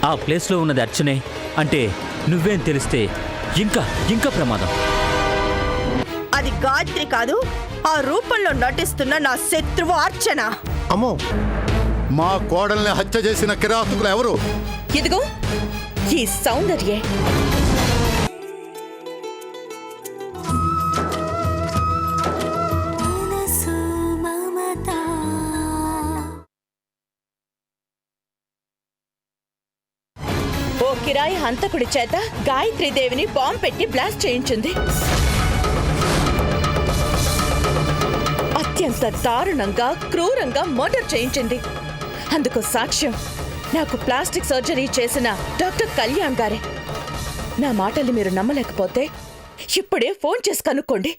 ఆ ప్లేస్లో ఉన్నది అర్చనే అంటే నువ్వేం తెలిస్తే ఇంకా ప్రమాదం. అది గాయత్రి కాదు, ఆ రూపంలో నటిస్తున్న నా శత్రువు అర్చన. అమ్మో, మా కోడల్ని హత్య చేసిన కిరాతకులు ఎవరు? ఇదిగో ఈ సౌందర్యే. ఓ కిరాయి హంతకుడి చేత గాయత్రీదేవిని బాంబు పెట్టి బ్లాస్ట్ చేయించింది. అత్యంత దారుణంగా క్రూరంగా మర్డర్ చేయించింది. అందుకు సాక్ష్యం నాకు ప్లాస్టిక్ సర్జరీ చేసిన డాక్టర్ కళ్యాణ్ గారే. నా మాటలు మీరు నమ్మలేకపోతే ఇప్పుడే ఫోన్ చేసి కనుక్కోండి.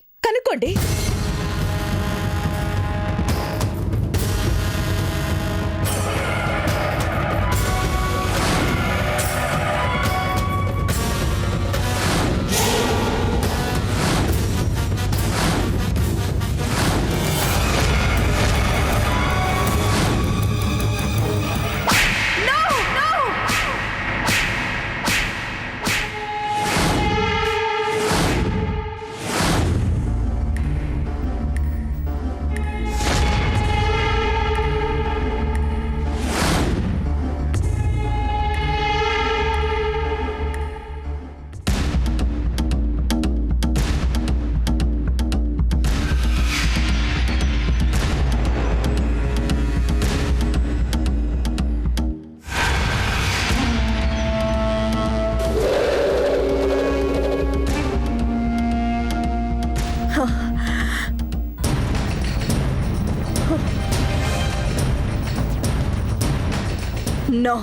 నో,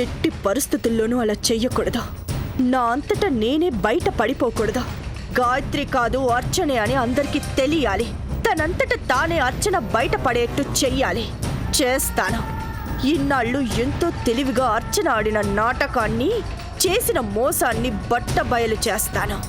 ఎట్టి పరిస్థితుల్లోనూ అలా చెయ్యకూడదు. నా అంతటా నేనే బయట పడిపోకూడదు. గాయత్రి కాదు అర్చనే అని అందరికీ తెలియాలి. తనంతట తానే అర్చన బయట పడేట్టు చెయ్యాలి. చేస్తాను. ఇన్నాళ్ళు ఎంతో తెలివిగా అర్చన ఆడిన నాటకాన్ని, చేసిన మోసాన్ని బట్టబయలు చేస్తాను.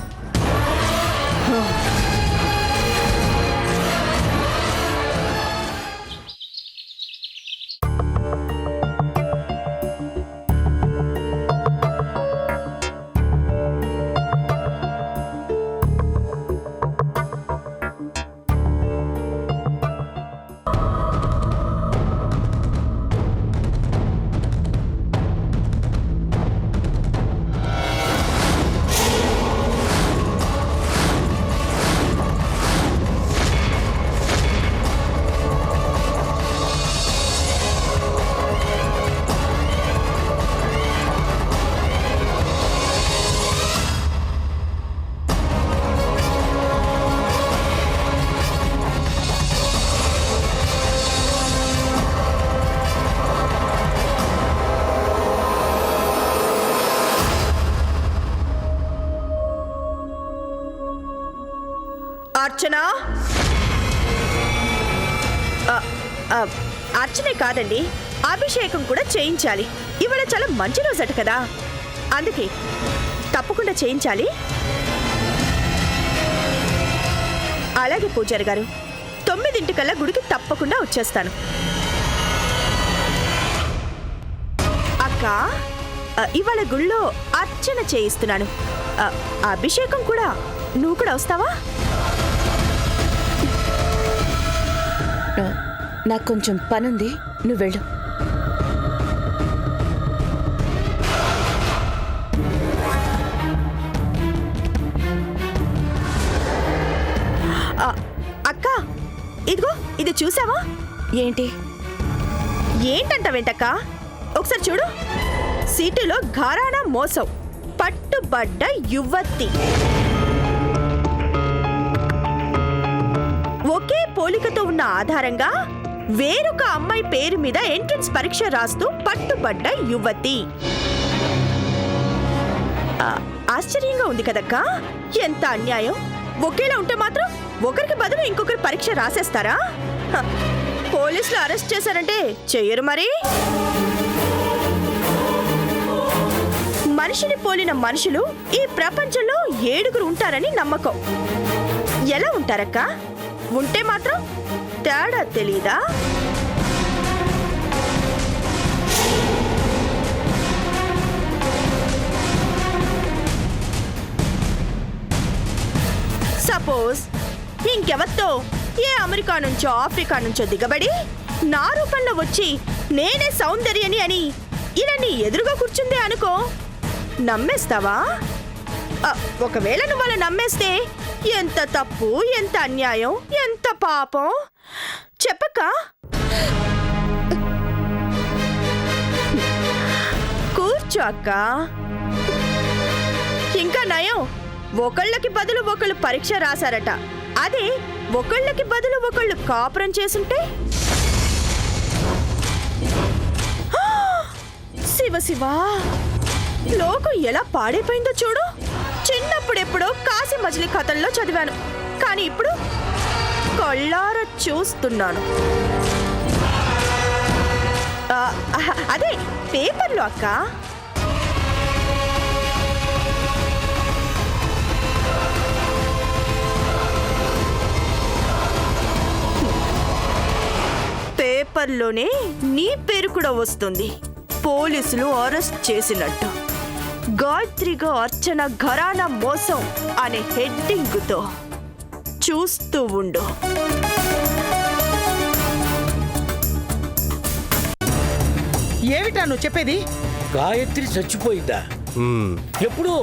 అర్చన, అర్చనే కాదండి, అభిషేకం కూడా చేయించాలి. ఇవాళ చాలా మంచి రోజట కదా, అందుకే తప్పకుండా చేయించాలి. అలాగే పూజారి గారు, 9 గుడికి తప్పకుండా వచ్చేస్తాను. అక్క, ఇవాళ గుళ్ళో అర్చన చేయిస్తున్నాను. అభిషేకం కూడా నువ్వు కూడా వస్తావా? నాకు కొంచెం పనుంది, నువ్వు వెళ్ళు. అక్క, ఇదిగో ఇది చూసావా? ఏంటంటావేంటక్క? ఒకసారి చూడు. సిటీలో ఘరానా మోసం, పట్టుబడ్డ యువతి. ఒకే పోలికతో ఉన్న ఆధారంగా వేరొక అమ్మాయి పేరు మీద ఎంట్రన్స్ పరీక్ష రాస్తూ పట్టుబడ్డ యువతి. ఆశ్చర్యంగా ఉంది కదక్కా. ఎంత అన్యాయం! ఒకేలా ఉంటే మాత్రం ఒకరికి బదులు ఇంకొకరు పరీక్ష రాసేస్తారా? పోలీసులు అరెస్ట్ చేశారంటే చెయ్యరు మరి. మనిషిని పోలిన మనుషులు ఈ ప్రపంచంలో 7 ఉంటారని నమ్మకం. ఎలా ఉంటారక్క? ఉంటే మాత్రం తేడా తెలీదా? సపోజ్ ఇంకెవరితో ఏ అమెరికా నుంచో ఆఫ్రికా నుంచో దిగబడి నా రూపంలో వచ్చి నేనే సౌందర్యని అని ఇలా నీ ఎదురుగా కూర్చుందే అనుకో, నమ్మేస్తావా? ఒకవేళ నువ్వు అలా నమ్మేస్తే ఎంత తప్పు, ఎంత అన్యాయం, ఎంత పాపం చెప్పక్క. కూర్చో అక్క. ఇంకా నయం, ఒకళ్ళకి బదులు ఒకళ్ళు పరీక్ష రాశారట. అదే ఒకళ్ళకి బదులు ఒకళ్ళు కాపురం చేసుంటే శివ శివ, లోకం ఎలా పాడైపోయిందో చూడు. చిన్నప్పుడెప్పుడో కాశీ మజిలీ కథల్లో చదివాను, కానీ ఇప్పుడు కళ్ళారా చూస్తున్నాను. అదే పేపర్లో అక్క. పేపర్లోనే నీ పేరు కూడా వస్తుంది. పోలీసులు అరెస్ట్ చేసినట్టు. గాయత్రిగా అర్చన ఘరానా మోసం అనే హెడ్డింగ్తో చూస్తూ ఉండు. ఏమిటా నువ్వు చెప్పేది? గాయత్రి చచ్చిపోయిందా? ఎప్పుడు?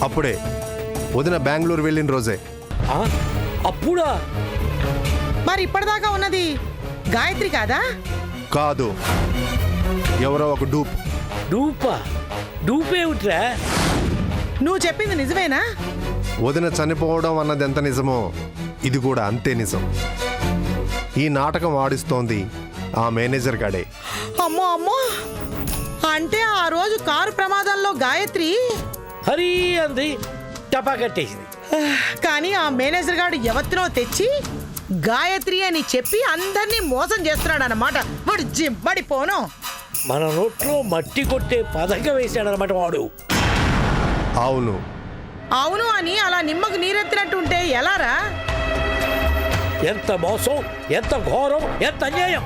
అప్పుడే వదిన బెంగళూరు వెళ్ళిన రోజే. అప్పుడా? మరి ఇప్పటిదాకా ఉన్నది గాయత్రి కాదా? కాదు, ఎవరో ఒక డూప్. డూపా? డూపేమిట్రా? నువ్వు చెప్పింది నిజమేనా? వదిన చనిపోవడం అన్నది ఎంత నిజమో ఇది కూడా అంతే నిజం. ఈ నాటకం ఆడిస్తోంది ఆ మేనేజర్ గాడే. అమ్మో అమ్మో, అంటే ఆ రోజు కారు ప్రమాదంలో గాయత్రి హరి అంది, టపా కట్టేసింది. కానీ ఆ మేనేజర్ గాడు ఎవరినో తెచ్చి గాయత్రి అని చెప్పి అందరినీ మోసం చేస్తున్నాడు అన్నమాట. వాడు జిమ్మడిపోను. మన నోట్లో మట్టి కొట్టే పథకం వేశాడనమాట వాడు. అవును అవును అని అలా నిమ్మకు నీరెత్తినట్టుంటే ఎలారా? ఎంత మోసం, ఎంత ఘోరం, ఎంత అన్యాయం!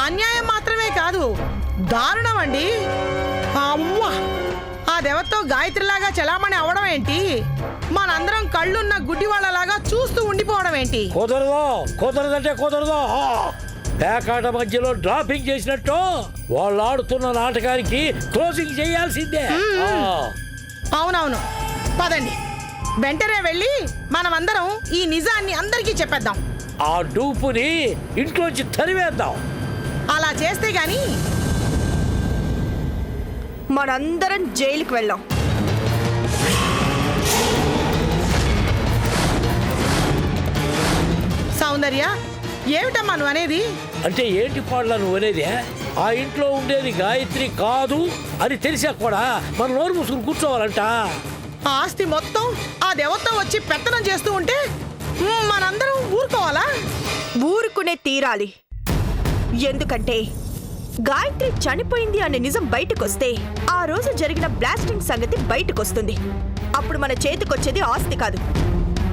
అన్యాయం మాత్రమే కాదు, దారుణం అండి. అమ్మా, ఆ దేవతతో గాయత్రిలాగా చలామణి అవడం ఏంటి? మనందరం కళ్ళున్న గుడ్డి వాళ్ళలాగా చూస్తూ ఉండిపోవడం ఏంటి? కుదరదు, కుదరదంటే కుదరదు. పేకాట మధ్యలో డ్రాపింగ్ చేసినట్టు వాళ్ళు ఆడుతున్న నాటకానికి క్లోజింగ్ చేయాల్సిందే. అవునవును, పదండి వెంటనే వెళ్ళి మనమందరం ఈ నిజాన్ని అందరికీ చెప్పేద్దాం. ఆ డూపుని ఇంట్లోంచి తరివేద్దాం. అలా చేస్తే గాని మనందరం జైలుకి వెళ్ళాం. సౌందర్య, ఏమిటమ్మా నువ్వు అనేది? అంటే ఏంటి పాడలా నువ్వు అనేది? ఆ ఇంట్లో ఉండేది గాయత్రి కాదు అని తెలిసా కూడా మన నోరు మూసుకుని కూర్చోవాలంట. ఆ ఆస్తి మొత్తం ఆ దేవతతో వచ్చి పెత్తనం చేస్తూ ఉంటే మనందరం ఊరుకోవాలా? ఊరుకునే తీరాలి. ఎందుకంటే గాయత్రి చనిపోయింది అనే నిజం బయటకొస్తే ఆ రోజు జరిగిన బ్లాస్టింగ్ సంగతి బయటకొస్తుంది. అప్పుడు మన చేతికొచ్చేది ఆస్తి కాదు,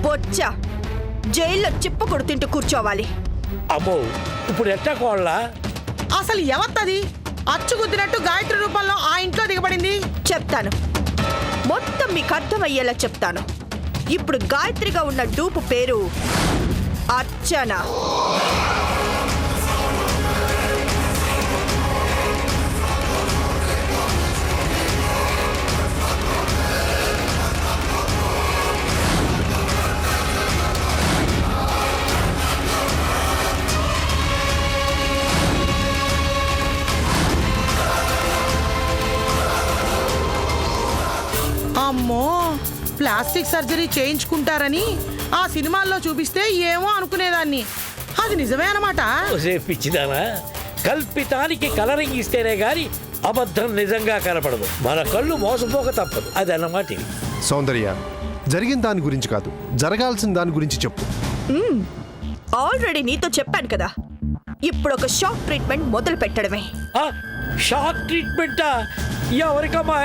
బొచ్చ. జైల్లో చిప్ప కొడుతుంటూ కూర్చోవాలి. అమ్మో, ఇప్పుడు ఎట్టా కోళ్ళ? అసలు ఎవత్తది అచ్చుగుద్దినట్టు గాయత్రి రూపంలో ఆ ఇంట్లో దిగబడింది? చెప్తాను, మొత్తం మీకు అర్థమయ్యేలా చెప్తాను. ఇప్పుడు గాయత్రిగా ఉన్న డూపు పేరు అర్చన. అమ్మో, ప్లాస్టిక్ సర్జరీ చేయించుకుంటారని ఆ సినిమాల్లో చూపిస్తే ఏమో అనుకునేదాన్ని. అది నిజమే అన్నమాట. పిచ్చిదానా, కల్పితానికి కలరింగ్ ఇస్తేనే గాని అబద్ధం నిజంగా కనపడదు. మన కళ్ళు మోసపోక తప్పదు. అది అన్నమాట. సౌందర్య, జరిగిన దాని గురించి కాదు, జరగాల్సిన దాని గురించి చెప్పు. ఆల్రెడీ నీతో చెప్పాను కదా, ఇప్పుడు ఒక షాక్ ట్రీట్మెంట్ మొదలు పెట్టడమే. షాక్ ట్రీట్మెంటా? ఎవరికమ్మా?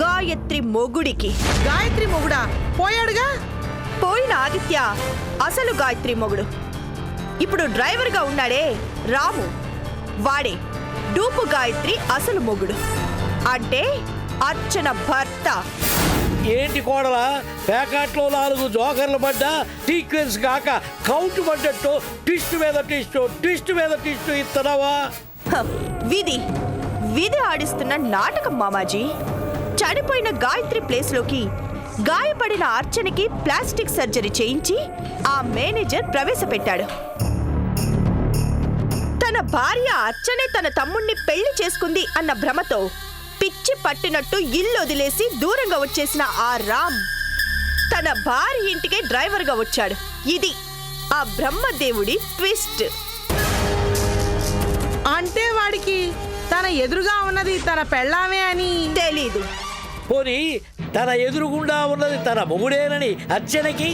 గాయత్రి మొగుడికి. గాయత్రి మొగుడా? పోయాడుగా. పోయిన ఆదిత్య అసలు గాయత్రి మొగుడు. ఇప్పుడు డ్రైవర్గా ఉన్నాడే రాము, వాడే డూపు గాయత్రి అసలు మొగుడు. అంటే అర్చన భర్త. ఏంటి కోడలా ప్యాకెట్లో 4 జోకర్లు పడ్డా సీక్వెన్స్ కాక కౌంట్ పడ్డట్టు ట్విస్ట్ మీద ట్విస్ట్ ఇస్తున్నావా? విధి విధి ఆడిస్తున్న నాటకం మామాజీ. చనిపోయిన గాయత్రి ప్లేస్లోకి గాయపడిన అర్చనకి ప్లాస్టిక్ సర్జరీ చేయించి ఆ మేనేజర్ ప్రవేశపెట్టాడు. తన భార్య అర్చనే తన తమ్ముణ్ణి పెళ్లి చేసుకుంది అన్న భ్రమతో పిచ్చి పట్టినట్టు ఇల్లు వదిలేసి దూరంగా వచ్చేసిన ఆ రామ్ తన భార్య ఇంటికే డ్రైవర్గా వచ్చాడు. ఇది ఆ బ్రహ్మదేవుడి ట్విస్ట్. అంటే వాడికి తన ఎదురుగా ఉన్నది తన పెళ్ళామే అని తెలీదు. పోనీ తన ఎదురుగుండా ఉన్నది తన మొగుడేనని అర్చనకి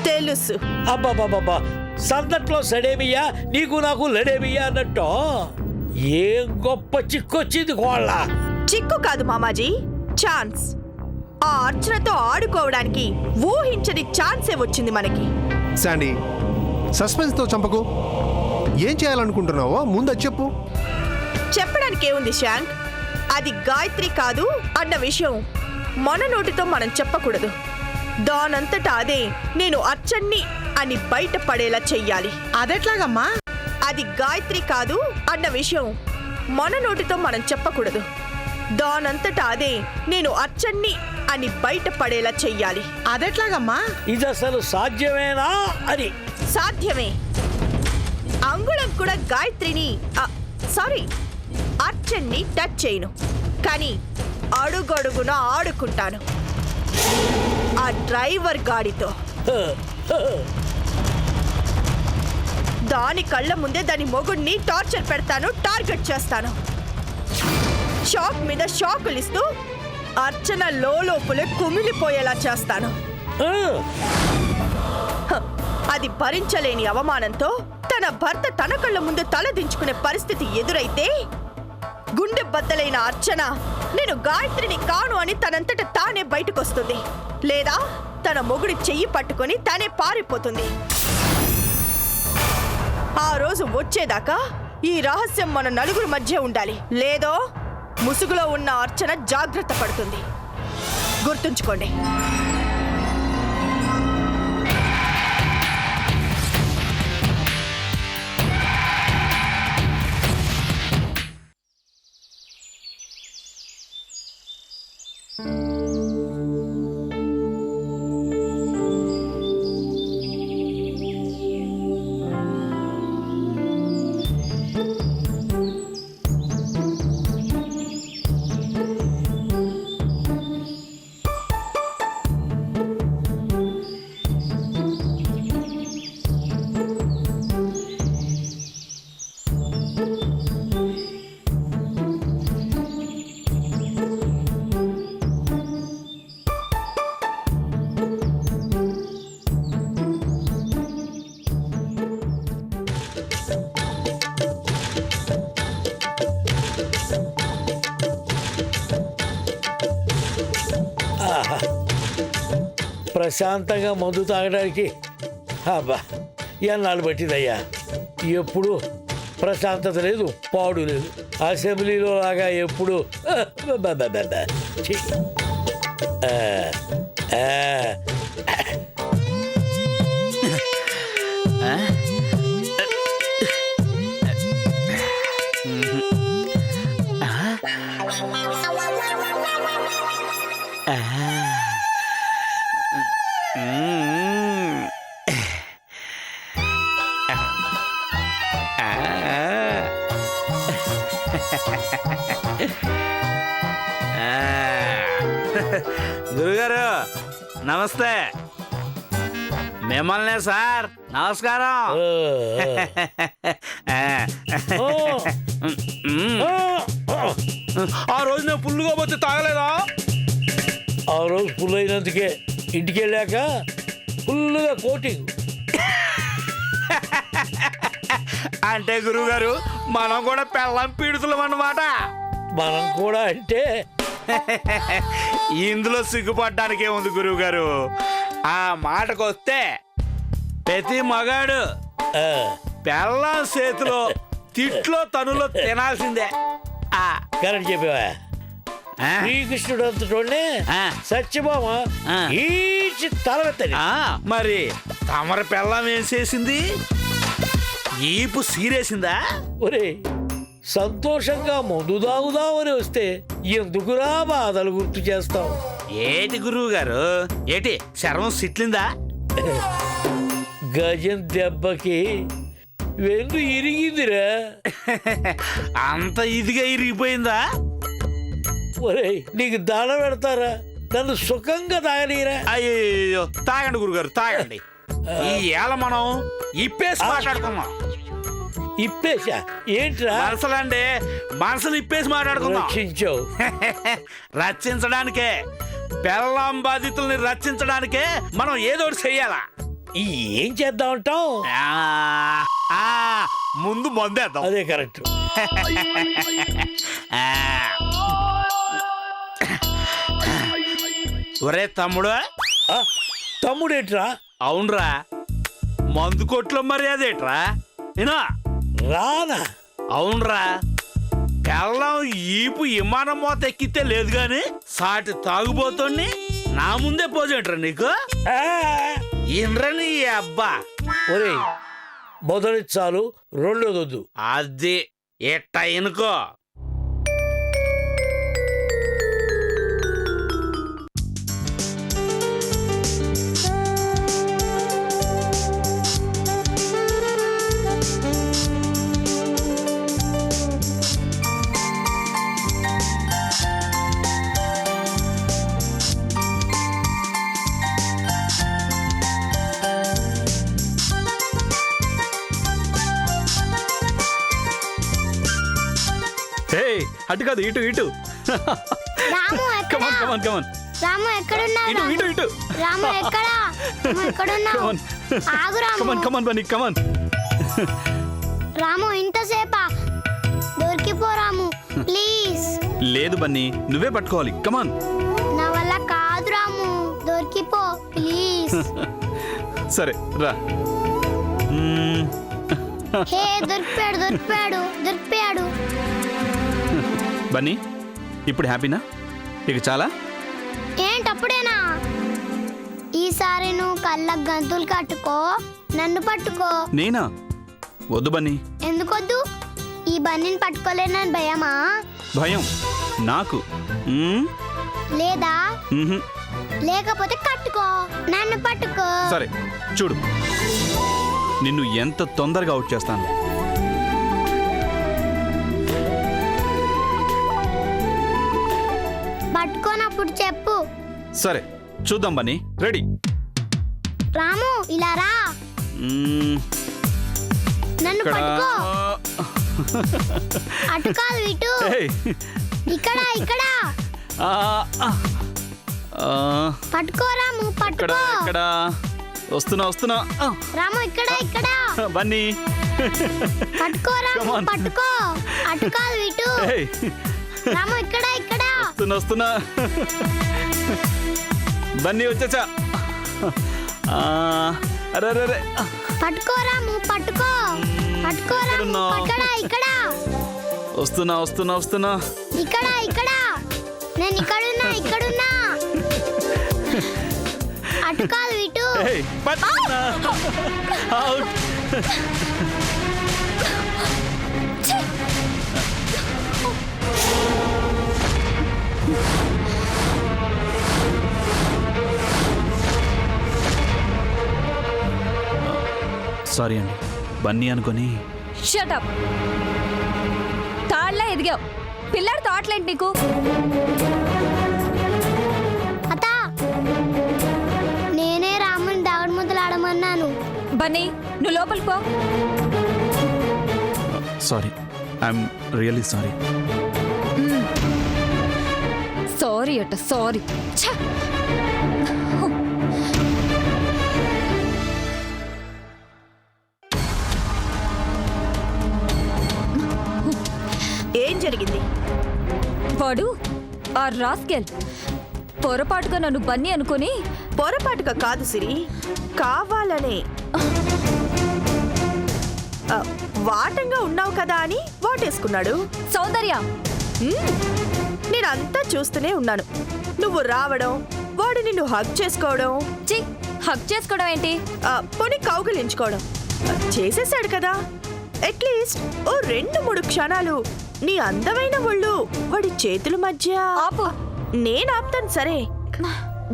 తెలుసు. అబ్బాబాబా, సందట్లో సడేమియా నీకు నాకు లడేమియా అన్నట్టు ఏం గొప్ప చిక్కొచ్చింది కోళ్ళ. చిక్కు కాదు మామాజీ, ఛాన్స్. ఆ అర్చనతో ఆడుకోవడానికి ఊహించని ఛాన్సే వచ్చింది మనకి. శాండీ, సస్పెన్స్తో చంపకు. ఏం చేయాలనుకుంటున్నావో ముందు చెప్పు. చెప్పడానికి ఏముంది శాంక్? అది గాయత్రి కాదు అన్న విషయం మన నోటితో మనం చెప్పకూడదు. దానంతటా అదే నేను అర్చన్ని అని బయటపడేలా చెయ్యాలి. అదెట్లాగమ్మా? అది గాయత్రి కాదు అన్న విషయం మన నోటితో మనం చెప్పకూడదు. దానంతటా అదే నేను అర్చన్ని అని బయటపడేలా చెయ్యాలి. అదెట్లాగమ్మా? ఇది అసలు సాధ్యమేనా అని. సాధ్యమే. అంగుళం కూడా గాయత్రిని సారీ అర్చన్ని టచ్ చేయను, కానీ అడుగడుగున ఆడుకుంటాను ఆ డ్రైవర్ గాడితో. దాని కళ్ళ ముందే దాని మొగుడిని టార్చర్ పెడతాను, టార్గెట్ చేస్తాను. షాక్ మీద షాకులు ఇస్తూ అర్చన లోపలే కుమిలిపోయేలా చేస్తాను. అది భరించలేని అవమానంతో తన భర్త తన కళ్ళ ముందు తల దించుకునే పరిస్థితి ఎదురైతే గుండె బద్దలైన అర్చన నేను గాయత్రిని కాను అని తనంతట తానే బయటకొస్తుంది, లేదా తన మొగుడి చెయ్యి పట్టుకొని తానే పారిపోతుంది. ఆ రోజు వచ్చేదాకా ఈ రహస్యం మన నలుగురు మధ్య ఉండాలి, లేదో ముసుగులో ఉన్న అర్చన జాగ్రత్త పడుతుంది. గుర్తుంచుకోండి. ప్రశాంతంగా మందు తాగడానికి అబ్బా ఎన్నాళ్ళు పట్టిందయ్యా. ఎప్పుడు ప్రశాంతత లేదు, పాడు లేదు. అసెంబ్లీలో లాగా ఎప్పుడు గురుగారు నమస్తే. మిమ్మల్నే సార్, నమస్కారం. ఆ రోజు నేను ఫుల్గా పోతే తాగలేదా? ఆ రోజు ఫుల్ అయినందుకే ఇంటికి వెళ్ళాక ఫుల్గా కోటింగ్. అంటే గురువుగారు మనం కూడా పెళ్ళం పీడుతులం అన్నమాట. మనం కూడా అంటే ఇందులో సిగ్గుపడ్డానికి ఏముంది గురువు గారు? ఆ మాటకు వస్తే ప్రతి మగాడు పెళ్ళం చేతిలో తిట్లో తనులో తినాల్సిందే. కరెక్ట్ చెప్పావా? శ్రీకృష్ణుడు అంతటోనే ఆ. సత్యభామ ఆ. ఈచి తలవెత్తది. మరి తమర పెళ్ళం ఏం చేసింది? ఈపు సీరేసిందా? ఒరే సంతోషంగా మందు దాగుదామని వస్తే ఎందుకురా బాధలు గుర్తు చేస్తావు? ఏటి గురువు గారు, ఏటి శర్మం సిట్లిందా? గజం దెబ్బకి వెన్ను ఇరిగిందిరా. అంత ఇదిగా ఇరిగిపోయిందా? ఒరేయ్ నీకు దాన పెడతారా? నన్ను సుఖంగా తాగనీరా. అయ్యో తాగండి గురుగారు, తాగండి. ఈ ఏళ మనం ఇప్పేసి మాట్లాడుకుందాం. ఇప్పేశా ఏంట్రా? మనసులండి, మనసులు ఇప్పేసి మాట్లాడుకుందాం. రక్షించావు. రక్షించడానికే, పెళ్ళాం బాధితుల్ని రక్షించడానికే మనం ఏదో ఒకటి చెయ్యాలా. ఏం చేద్దామంటావు? ముందు మందేద్దాం. అదే కరెక్ట్. ఒరే తమ్ముడు, తమ్ముడేట్రా? అవునరా, మందు కొట్లో మర్యాదేట్రా? ఏనా రానా? అవునరా, పెళ్ళం ఈపు విమానం మోత ఎక్కితే లేదు గాని సాటి తాగుబోతోని నా ముందే పోజేంట్రా నీకు? ఇంద్రని అబ్బా. ఒరే మొదటి చాలు, రెండోదొద్దు. అది ఎట్ట ఇనుకో. అటు కాదు, ఇటు ఇటు. రాము ఎక్కడ? రాము ఎక్కడున్నావు? ఇటు ఇటు. రాము ఎక్కడ? రాము ఎక్కడున్నావు? ఆగు రాము. కమాన్. రాము ఇంతసేపా? దొరికిపో రాము ప్లీజ్. లేదు బన్నీ, నువ్వే పట్టుకోవాలి. కమాన్. నా వల్ల కాదు రాము, దొరికిపో ప్లీజ్. సరే రా. హే దొరికిపోయాడు. బన్నీ, ఇప్పుడు హ్యాపీనా? ఇక చాలా? ఏంటప్పుడేనా? ఈసారి నువ్వు కళ్ళకు గంతులు కట్టుకో, నన్ను పట్టుకో. నేనా? వద్దు బన్నీ. ఎందుకొద్దు? ఈ బన్నీని పట్టుకోలేనని భయమా? భయం నాకు. లేదా? మ్హూ. లేకపోతే కట్టుకో, నన్ను పట్టుకో. సరే చూడు, నిన్ను ఎంత తొందరగా అవుట్ చేస్తాను. పట్టుకోనప్పుడు చెప్పు. సరే చూద్దాం బన్నీ. రెడీ? రాము ఇలా రా, నన్ను పట్టుకో. అటు కాదు, ఇటు. ఇక్కడ పట్టుకో రాము, పట్టుకో. వస్తున్నా. రాము ఇక్కడ బన్నీ పట్టుకో రాము, పట్టుకో. అటు కాదు, ఇటు. రాము ఇక్కడ వస్తున్నా. బన్నీ వచ్చేసా. అరే పట్టుకో రాము, పట్టుకో రాము. ఇక్కడ వస్తున్నా. ఇక్కడ నేను ఇక్కడున్నా. అటు కాదు, ఇటు. అవుట్. సారీ అండి, బన్నీ అనుకొని. షటప్. తాళ్ళ ఎదిగావు, పిల్లడు తాట్లేంటి నీకు? అత్త, నేనే రాముని దాగుడు ముద్దలు ఆడమన్నాను. బన్నీ నువ్వు లోపలికి పో. Sorry, I'm really sorry. Sorry అట సారీ. ఏం జరిగింది? వాడు ఆ రాస్కెల్ పొరపాటుగా నన్ను బన్నీ అనుకుని. పొరపాటుగా కాదు సిరి, కావాలనే. వాటంగా ఉన్నావు కదా అని వాటేసుకున్నాడు. సౌందర్య, నేనంతా చూస్తూనే ఉన్నాను. నువ్వు రావడం, వాడు నిన్ను హగ్ చేసుకోవడం, చి హక్ చేసుకోవడం ఏంటి? పోనీ కౌగిలించుకోవడం చేసేసాడు కదా. అట్లీస్ట్ ఓ 2-3 క్షణాలు నీ అందమైన ఒళ్ళు వాడి చేతుల మధ్య. ఆపు. నేను ఆపుతాను సరే,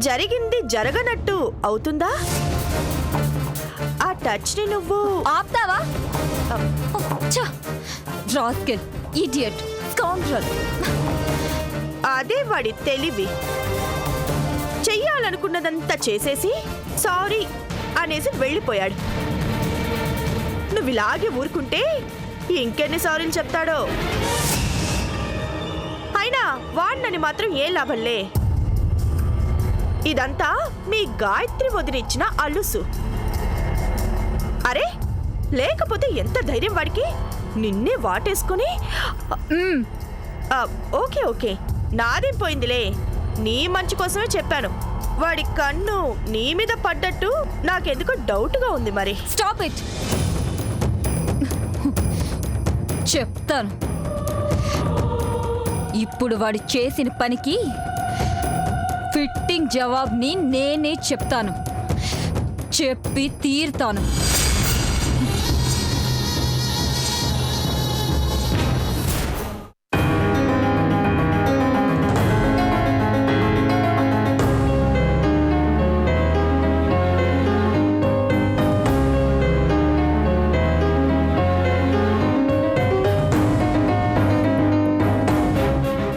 జరిగింది జరగనట్టు అవుతుందా? ఆ టచ్ ని నువ్వు ఆపుతావా? Rascal, idiot, scoundrel. అదే వాడి తెలివి. చెయ్యాలనుకున్నదంతా చేసేసి సారీ అనేసి వెళ్ళిపోయాడు. నువ్వు ఇలాగే ఊరుకుంటే ఇంకెన్ని సారీలు చెప్తాడో. అయినా వాడినని మాత్రం ఏ లాభంలే. ఇదంతా మీ గాయత్రి వదిలిచ్చిన అలుసు. అరే లేకపోతే ఎంత ధైర్యం వాడికి నిన్నే వాటేసుకుని. ఓకే ఓకే, నాదేం పోయిందిలే. నీ మంచి కోసమే చెప్పాను. వాడి కన్ను నీ మీద పడ్డట్టు నాకెందుకో డౌట్గా ఉంది. మరి స్టాప్ ఇట్. చెప్తాను. ఇప్పుడు వాడు చేసిన పనికి ఫిట్టింగ్ జవాబ్ని నేనే చెప్తాను. చెప్పి తీరుతాను.